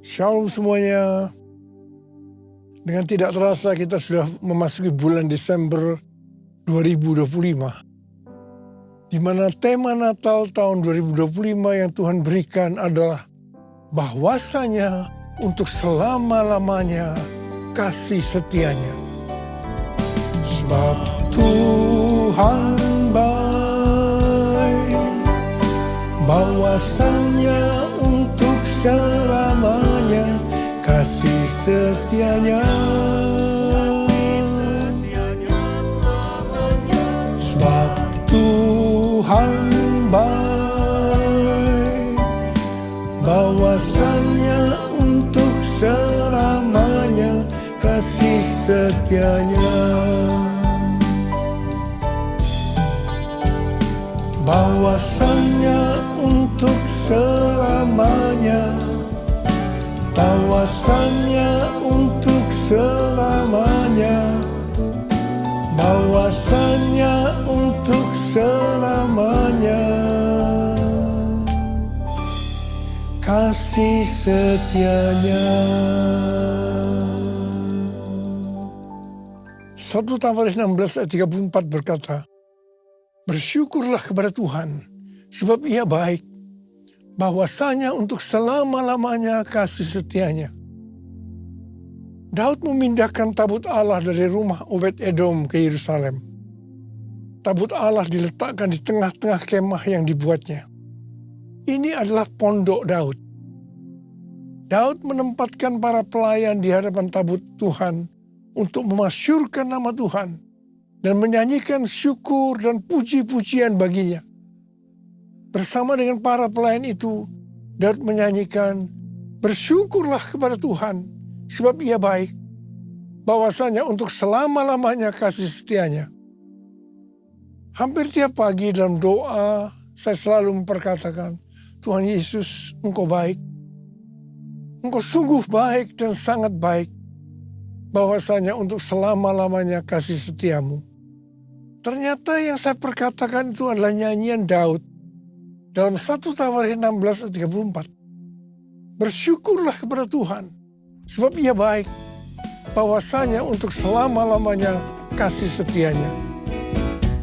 Shalom semuanya. Dengan tidak terasa kita sudah memasuki bulan Desember 2025. Di mana tema Natal tahun 2025 yang Tuhan berikan adalah bahwasanya untuk selama-lamanya kasih setianya. Sebab Tuhan baik, bahwasanya untuk selamanya kasih setianya. Sebab Tuhan baik, bahwasanya untuk selamanya kasih setianya. Bahwasanya untuk selamanya, bahwasanya untuk selamanya, bahwasanya untuk selamanya kasih setianya. 1 Tawaris 16 ayat 34 berkata, bersyukurlah kepada Tuhan, sebab Ia baik, bahwasanya untuk selama-lamanya kasih setianya. Daud memindahkan tabut Allah dari rumah Obed-Edom ke Yerusalem. Tabut Allah diletakkan di tengah-tengah kemah yang dibuatnya. Ini adalah pondok Daud. Daud menempatkan para pelayan di hadapan tabut Tuhan untuk memasyurkan nama Tuhan dan menyanyikan syukur dan puji-pujian baginya. Bersama dengan para pelayan itu, Daud menyanyikan, bersyukurlah kepada Tuhan, sebab Ia baik, bahwasanya untuk selama-lamanya kasih setianya. Hampir tiap pagi dalam doa, saya selalu memperkatakan, Tuhan Yesus, Engkau baik. Engkau sungguh baik dan sangat baik, bahwasanya untuk selama-lamanya kasih setiamu. Ternyata yang saya perkatakan itu adalah nyanyian Daud dalam 1 Tawaris 16 ayat 34. Bersyukurlah kepada Tuhan, sebab Ia baik, bahwasanya untuk selama-lamanya kasih setianya.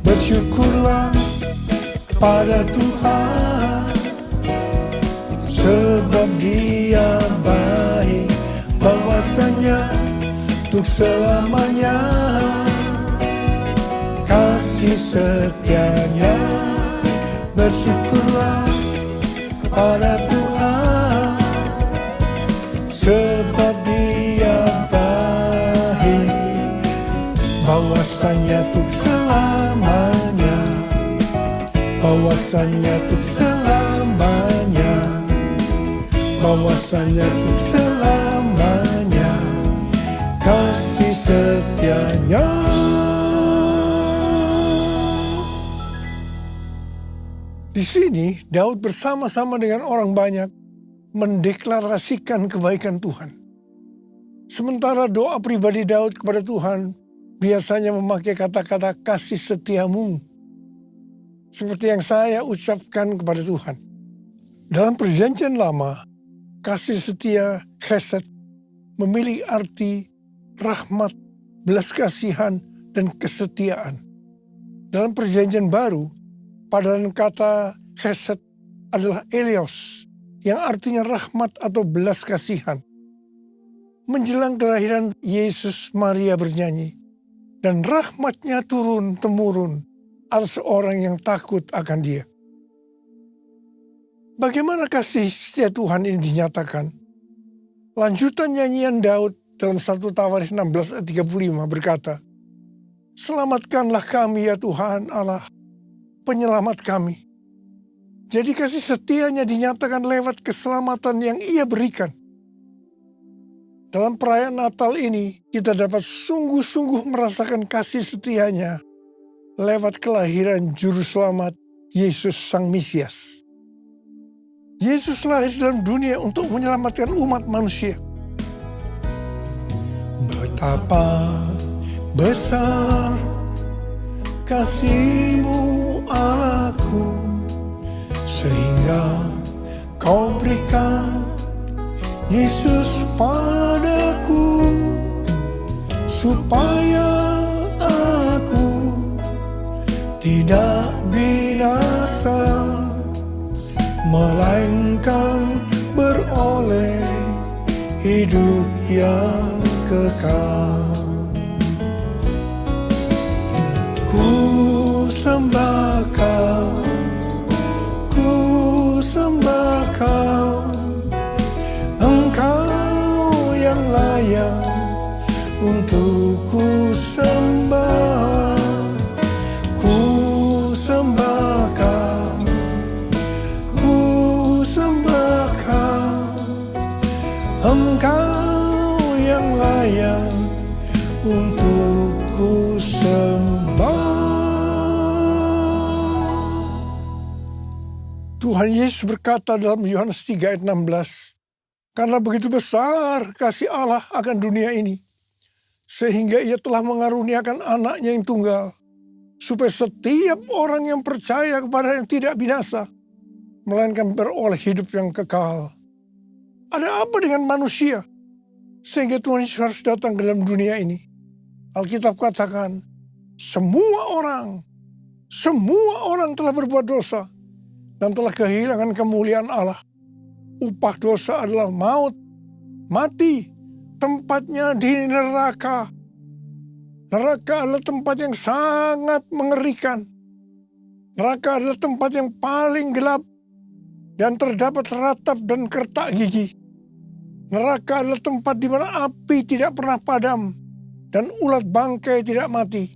Bersyukurlah pada Tuhan, sebab Dia baik, bahwasanya untuk selamanya kasih setianya. Bersyukurlah pada Tuhan, sebab Dia baik, bahwasanya untuk selamanya, bahwasanya untuk selamanya, bahwasanya untuk selamanya kasih setianya. Di sini Daud bersama-sama dengan orang banyak mendeklarasikan kebaikan Tuhan. Sementara doa pribadi Daud kepada Tuhan biasanya memakai kata-kata kasih setiamu, seperti yang saya ucapkan kepada Tuhan. Dalam perjanjian lama, kasih setia chesed memiliki arti rahmat, belas kasihan, dan kesetiaan. Dalam perjanjian baru, padanan kata chesed adalah eleos, yang artinya rahmat atau belas kasihan. Menjelang kelahiran Yesus, Maria bernyanyi, dan rahmatnya turun-temurun atas orang yang takut akan Dia. Bagaimana kasih setia Tuhan ini dinyatakan? Lanjutan nyanyian Daud dalam 1 Tawaris 16 ayat 35 berkata, selamatkanlah kami ya Tuhan Allah, penyelamat kami. Jadi kasih setianya dinyatakan lewat keselamatan yang Ia berikan. Dalam perayaan Natal ini, kita dapat sungguh-sungguh merasakan kasih setianya lewat kelahiran Juru Selamat Yesus Sang Mesias. Yesus lahir dalam dunia untuk menyelamatkan umat manusia. Betapa besar kasih-Mu Allahku, sehingga Kau berikan Yesus padaku, supaya aku tidak binasa, melainkan beroleh hidup yang kekal. Ku sembah Kau, ku sembah Kau, Engkau yang layak untuk ku sembah. Ku sembah Kau, ku sembah Kau, Engkau yang layak untuk ku sembah. Tuhan Yesus berkata dalam Yohanes 3 ayat 16, karena begitu besar kasih Allah akan dunia ini, sehingga Ia telah mengaruniakan anaknya yang tunggal, supaya setiap orang yang percaya kepada yang tidak binasa, melainkan beroleh hidup yang kekal. Ada apa dengan manusia sehingga Tuhan Yesus harus datang ke dalam dunia ini? Alkitab katakan, semua orang telah berbuat dosa dan telah kehilangan kemuliaan Allah. Upah dosa adalah maut, mati, tempatnya di neraka. Neraka adalah tempat yang sangat mengerikan. Neraka adalah tempat yang paling gelap dan terdapat ratap dan kertak gigi. Neraka adalah tempat di mana api tidak pernah padam dan ulat bangkai tidak mati.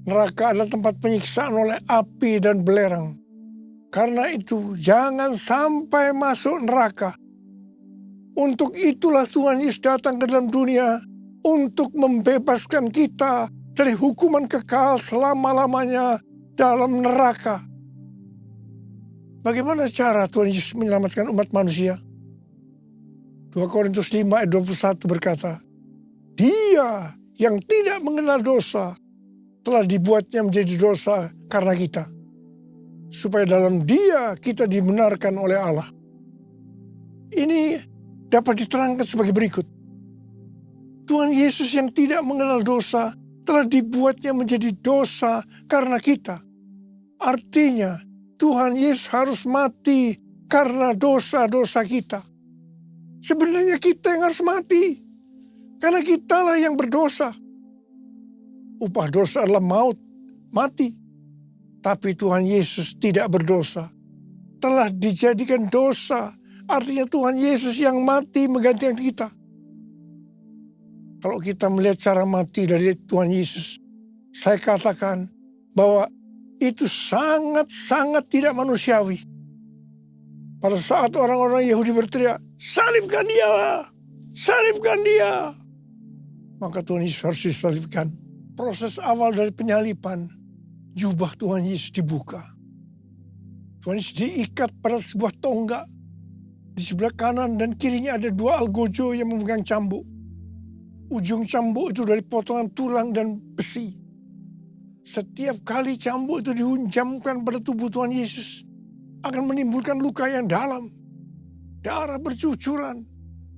Neraka adalah tempat penyiksaan oleh api dan belerang. Karena itu, jangan sampai masuk neraka. Untuk itulah Tuhan Yesus datang ke dalam dunia untuk membebaskan kita dari hukuman kekal selama-lamanya dalam neraka. Bagaimana cara Tuhan Yesus menyelamatkan umat manusia? 2 Korintus 5 ayat 21 berkata, Dia yang tidak mengenal dosa telah dibuatnya menjadi dosa karena kita, supaya dalam Dia kita dibenarkan oleh Allah. Ini dapat diterangkan sebagai berikut. Tuhan Yesus yang tidak mengenal dosa telah dibuatnya menjadi dosa karena kita. Artinya, Tuhan Yesus harus mati karena dosa-dosa kita. Sebenarnya kita yang harus mati, karena kitalah yang berdosa. Upah dosa adalah maut, mati. Tapi Tuhan Yesus tidak berdosa, telah dijadikan dosa. Artinya Tuhan Yesus yang mati menggantikan kita. Kalau kita melihat cara mati dari Tuhan Yesus, saya katakan bahwa itu sangat-sangat tidak manusiawi. Pada saat orang-orang Yahudi berteriak, salibkan dia, salibkan dia, maka Tuhan Yesus harus disalibkan. Proses awal dari penyalipan, jubah Tuhan Yesus dibuka. Tuhan Yesus diikat pada sebuah tonggak. Di sebelah kanan dan kirinya ada 2 algojo yang memegang cambuk. Ujung cambuk itu dari potongan tulang dan besi. Setiap kali cambuk itu dihunjamkan pada tubuh Tuhan Yesus, akan menimbulkan luka yang dalam. Darah bercucuran.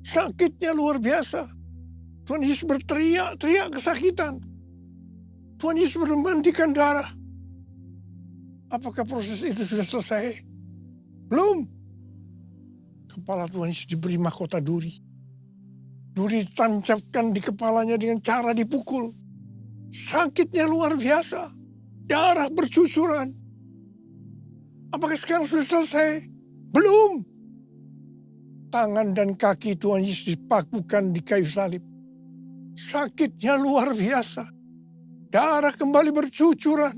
Sakitnya luar biasa. Tuhan Yesus berteriak-teriak kesakitan. Tuhan Yesus memandikan darah. Apakah proses itu sudah selesai? Belum. Kepala Tuhan Yesus diberi mahkota duri. Duri ditancapkan di kepalanya dengan cara dipukul. Sakitnya luar biasa. Darah bercucuran. Apakah sekarang sudah selesai? Belum. Tangan dan kaki Tuhan Yesus dipakukan di kayu salib. Sakitnya luar biasa. Darah kembali bercucuran.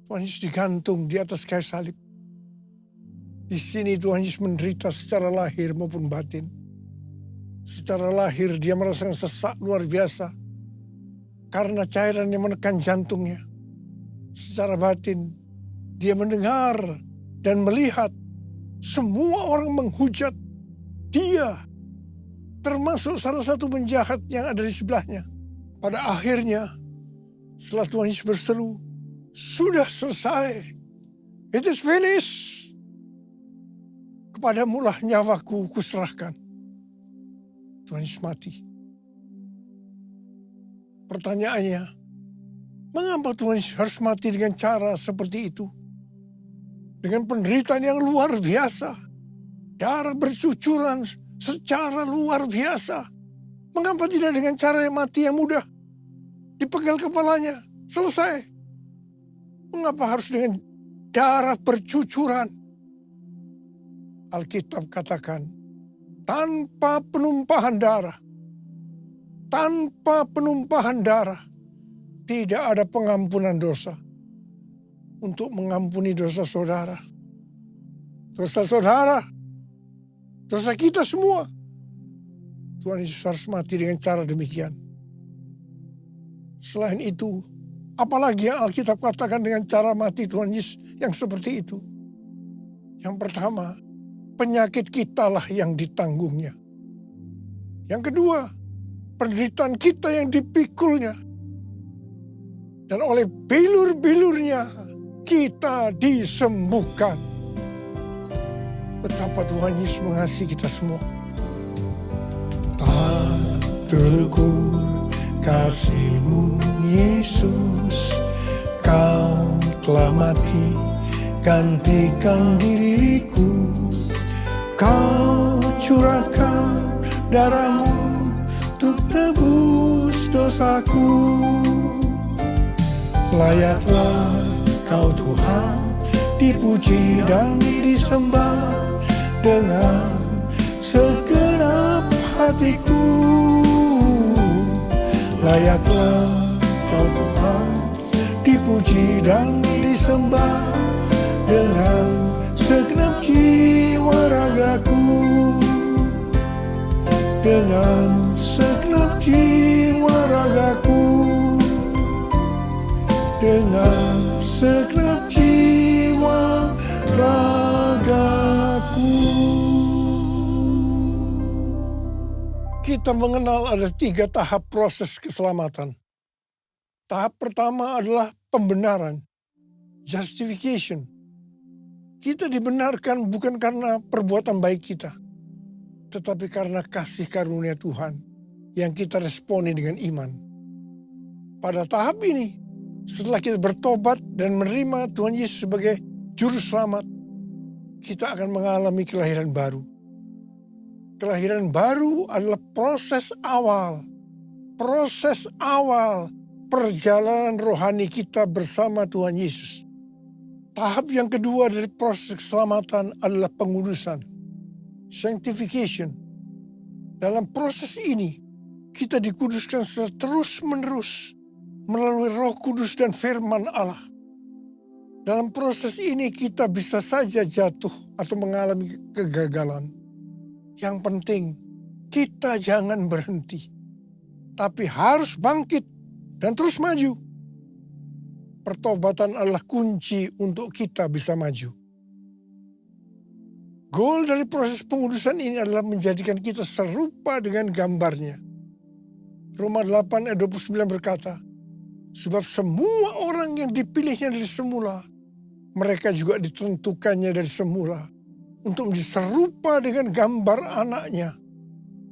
Tuhan Yesus digantung di atas kayu salib. Di sini Tuhan Yesus menderita secara lahir maupun batin. Secara lahir dia merasakan sesak luar biasa karena cairan yang menekan jantungnya. Secara batin dia mendengar dan melihat semua orang menghujat dia, termasuk salah satu penjahat yang ada di sebelahnya. Pada akhirnya setelah Tuhan Yesus berseru, sudah selesai. It is finished. Kepadamulah nyawaku kuserahkan. Tuhan Yesus mati. Pertanyaannya, mengapa Tuhan Yesus harus mati dengan cara seperti itu? Dengan penderitaan yang luar biasa. Darah bercucuran secara luar biasa. Mengapa tidak dengan cara yang mati yang mudah? Dipenggal kepalanya, selesai. Mengapa harus dengan darah bercucuran? Alkitab katakan, tanpa penumpahan darah, tidak ada pengampunan dosa. Untuk mengampuni dosa saudara, dosa kita semua, Tuhan Yesus harus mati dengan cara demikian. Selain itu, apalagi yang Alkitab katakan dengan cara mati Tuhan Yesus yang seperti itu? Yang pertama, penyakit kitalah yang ditanggungnya. Yang kedua, penderitaan kita yang dipikulnya. Dan oleh bilur-bilurnya kita disembuhkan. Betapa Tuhan Yesus mengasihi kita semua. Tak terukur kasih-Mu Yesus, Kau telah mati gantikan diriku. Kau curahkan darah-Mu untuk tebus dosaku. Layaklah Kau Tuhan dipuji dan disembah dengan segenap hatiku. Layaklah Kau Tuhan dipuji dan disembah dengan segenap jiwa ragaku. Dengan segenap jiwa ragaku. Dengan segenap jiwa ragaku. Kita mengenal ada 3 tahap proses keselamatan. Tahap pertama adalah pembenaran, justification. Kita dibenarkan bukan karena perbuatan baik kita, tetapi karena kasih karunia Tuhan yang kita responi dengan iman. Pada tahap ini, setelah kita bertobat dan menerima Tuhan Yesus sebagai juru selamat, kita akan mengalami kelahiran baru. Kelahiran baru adalah proses awal perjalanan rohani kita bersama Tuhan Yesus. Tahap yang kedua dari proses keselamatan adalah pengudusan, sanctification. Dalam proses ini, kita dikuduskan secara terus-menerus melalui Roh Kudus dan firman Allah. Dalam proses ini kita bisa saja jatuh atau mengalami kegagalan. Yang penting kita jangan berhenti, tapi harus bangkit dan terus maju. Pertobatan adalah kunci untuk kita bisa maju. Goal dari proses pengudusan ini adalah menjadikan kita serupa dengan gambarnya. Roma 8 ayat 29 berkata, sebab semua orang yang dipilihnya dari semula, mereka juga ditentukannya dari semula untuk menjadi serupa dengan gambar anaknya,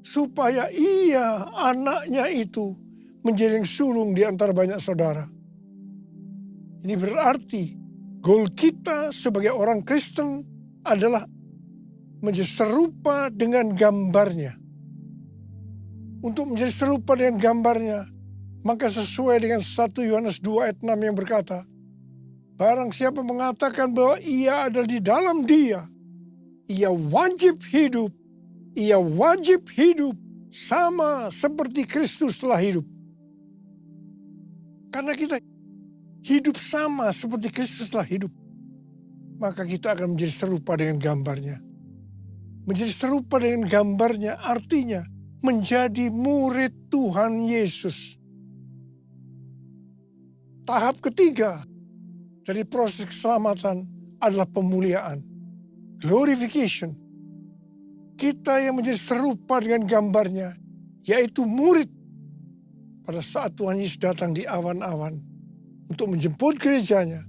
supaya ia, anaknya itu, menjadi yang sulung di antara banyak saudara. Ini berarti goal kita sebagai orang Kristen adalah menjadi serupa dengan gambarnya. Untuk menjadi serupa dengan gambarnya, maka sesuai dengan 1 Yohanes 2 ayat 6 yang berkata, barang siapa mengatakan bahwa ia ada di dalam dia, ia wajib hidup sama seperti Kristus telah hidup. Karena kita hidup sama seperti Kristus telah hidup, maka kita akan menjadi serupa dengan gambarnya. Menjadi serupa dengan gambarnya artinya menjadi murid Tuhan Yesus. Tahap ketiga dari proses keselamatan adalah pemuliaan, glorification. Kita yang menjadi serupa dengan gambarnya, yaitu murid. Pada saat Tuhan Yesus datang di awan-awan untuk menjemput gerejanya,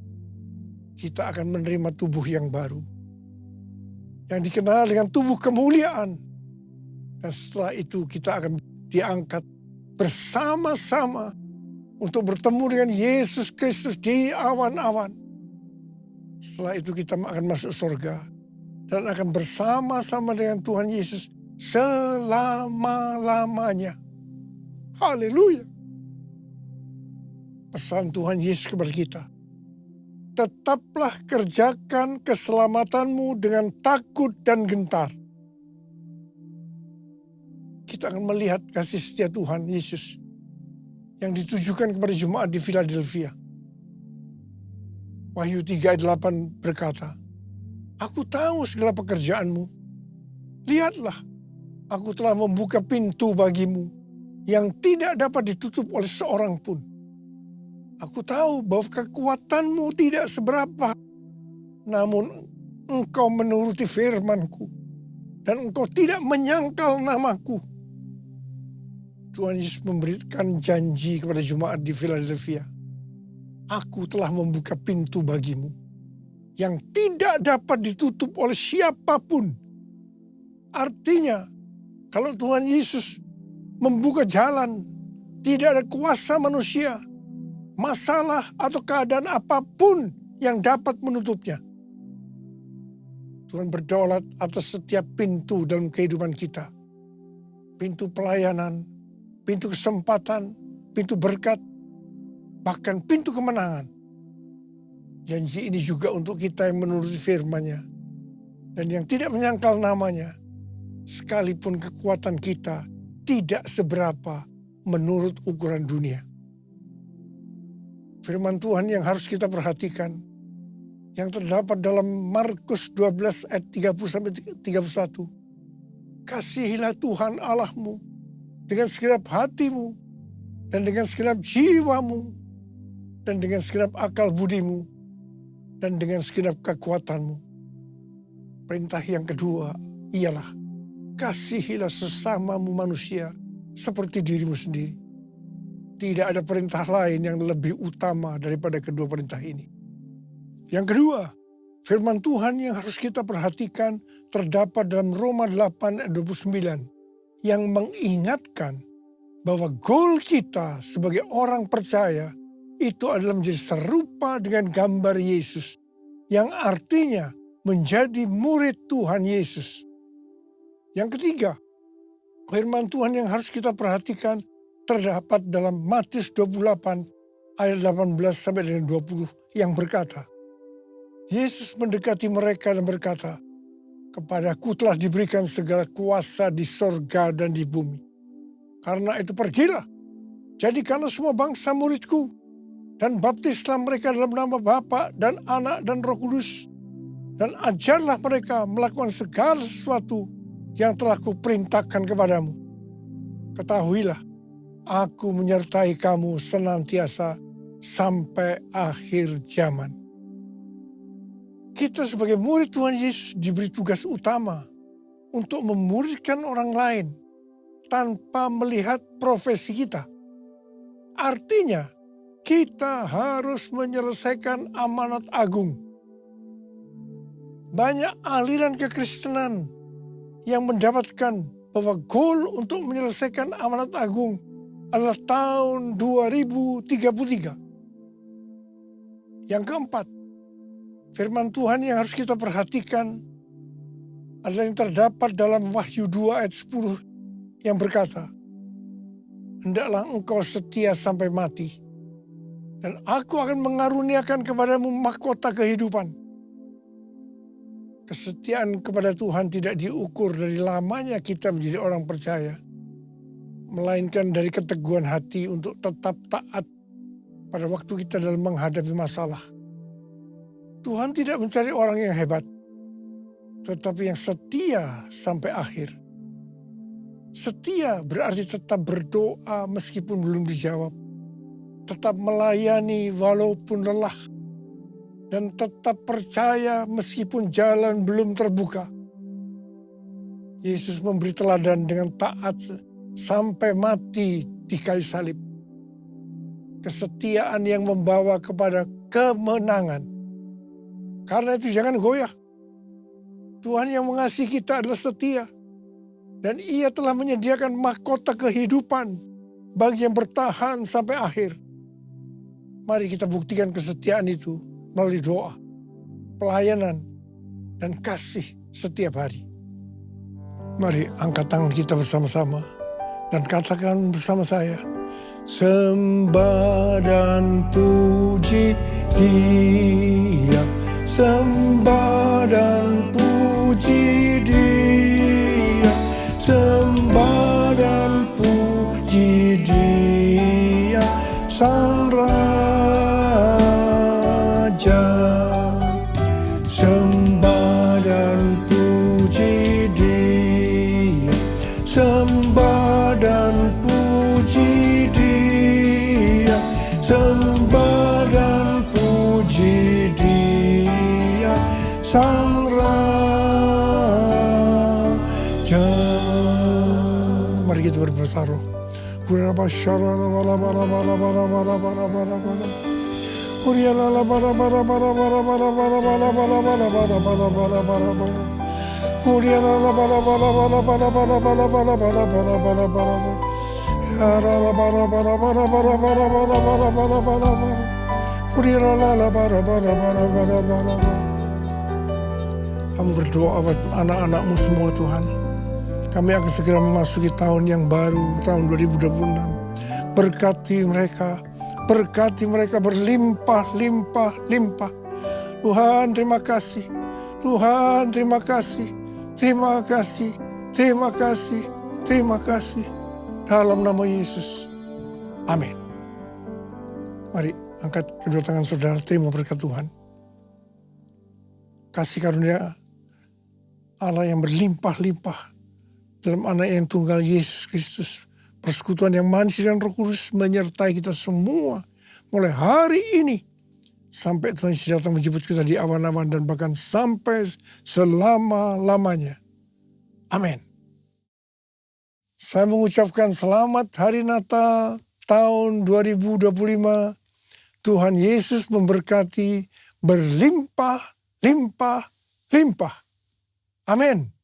kita akan menerima tubuh yang baru. yang dikenal dengan tubuh kemuliaan. Dan setelah itu kita akan diangkat bersama-sama untuk bertemu dengan Yesus Kristus di awan-awan. Setelah itu kita akan masuk surga dan akan bersama-sama dengan Tuhan Yesus selama-lamanya. Haleluya. Pesan Tuhan Yesus kepada kita, tetaplah kerjakan keselamatanmu dengan takut dan gentar. Kita akan melihat kasih setia Tuhan Yesus yang ditujukan kepada jemaat di Philadelphia. Wahyu 3 ayat 8 berkata, aku tahu segala pekerjaanmu. Lihatlah, aku telah membuka pintu bagimu yang tidak dapat ditutup oleh seorang pun. Aku tahu bahwa kekuatanmu tidak seberapa, namun engkau menuruti firman-Ku dan engkau tidak menyangkal namaku. Tuhan Yesus memberikan janji kepada jemaat di Philadelphia. Aku telah membuka pintu bagimu yang tidak dapat ditutup oleh siapapun. Artinya, kalau Tuhan Yesus membuka jalan, tidak ada kuasa manusia, masalah atau keadaan apapun yang dapat menutupnya. Tuhan berdaulat atas setiap pintu dalam kehidupan kita. Pintu pelayanan, pintu kesempatan, pintu berkat, bahkan pintu kemenangan. Janji ini juga untuk kita yang menuruti firman-Nya dan yang tidak menyangkal namanya, sekalipun kekuatan kita tidak seberapa menurut ukuran dunia. Firman Tuhan yang harus kita perhatikan, yang terdapat dalam Markus 12 ayat 30-31. Kasihilah Tuhan Allahmu dengan segenap hatimu, dan dengan segenap jiwamu, dan dengan segenap akal budimu, dan dengan segenap kekuatanmu. Perintah yang kedua ialah, kasihilah sesamamu manusia seperti dirimu sendiri. Tidak ada perintah lain yang lebih utama daripada kedua perintah ini. Yang kedua, firman Tuhan yang harus kita perhatikan terdapat dalam Roma 8 ayat 29 yang mengingatkan bahwa goal kita sebagai orang percaya itu adalah menjadi serupa dengan gambar Yesus, yang artinya menjadi murid Tuhan Yesus. Yang ketiga, firman Tuhan yang harus kita perhatikan terdapat dalam Matius 28 ayat 18 sampai dengan 20 yang berkata, Yesus mendekati mereka dan berkata, kepadaku telah diberikan segala kuasa di sorga dan di bumi. Karena itu pergilah, jadikanlah semua bangsa muridku, dan baptislah mereka dalam nama Bapa dan Anak dan Roh Kudus, dan ajarlah mereka melakukan segala sesuatu yang telah kuperintahkan kepadamu. Ketahuilah, aku menyertai kamu senantiasa sampai akhir zaman. Kita sebagai murid Tuhan Yesus diberi tugas utama untuk memuridkan orang lain tanpa melihat profesi kita. Artinya, kita harus menyelesaikan amanat agung. Banyak aliran kekristenan yang mendapatkan bahwa goal untuk menyelesaikan amanat agung adalah tahun 2033. Yang keempat, firman Tuhan yang harus kita perhatikan adalah yang terdapat dalam Wahyu 2 ayat 10 yang berkata, hendaklah engkau setia sampai mati, dan aku akan mengaruniakan kepadamu mahkota kehidupan. Kesetiaan kepada Tuhan tidak diukur dari lamanya kita menjadi orang percaya, melainkan dari keteguhan hati untuk tetap taat pada waktu kita dalam menghadapi masalah. Tuhan tidak mencari orang yang hebat, tetapi yang setia sampai akhir. Setia berarti tetap berdoa meskipun belum dijawab, tetap melayani walaupun lelah, dan tetap percaya meskipun jalan belum terbuka. Yesus memberi teladan dengan taat sampai mati di kayu salib. Kesetiaan yang membawa kepada kemenangan. Karena itu jangan goyah. Tuhan yang mengasihi kita adalah setia. Dan Ia telah menyediakan mahkota kehidupan bagi yang bertahan sampai akhir. Mari kita buktikan kesetiaan itu melalui doa, pelayanan, dan kasih setiap hari. Mari angkat tangan kita bersama-sama dan katakan bersama saya, sembah dan puji Dia, sembah dan puji Dia, sembah dan puji Dia, Sang Raja. Sembah dan puji Dia, sembah dan puji Dia, sembah dan puji Dia, Sang Raja. Mari kita berbersatu. Kami berdoa buat anak-anak-Mu semua Tuhan. Kami akan segera memasuki tahun yang baru, tahun 2026. Berkati mereka berlimpah-limpah-limpah. Tuhan terima kasih, Tuhan terima kasih, terima kasih, terima kasih, terima kasih. Dalam nama Yesus, amin. Mari angkat kedua tangan saudara, terima berkat Tuhan. Kasih karunia Allah yang berlimpah-limpah dalam anak yang tunggal Yesus Kristus. Persekutuan yang manis dan Roh Kudus menyertai kita semua mulai hari ini sampai Tuhan Yesus datang menjemput kita di awan-awan dan bahkan sampai selama-lamanya. Amin. Saya mengucapkan selamat Hari Natal tahun 2025. Tuhan Yesus memberkati berlimpah-limpah-limpah. Amin.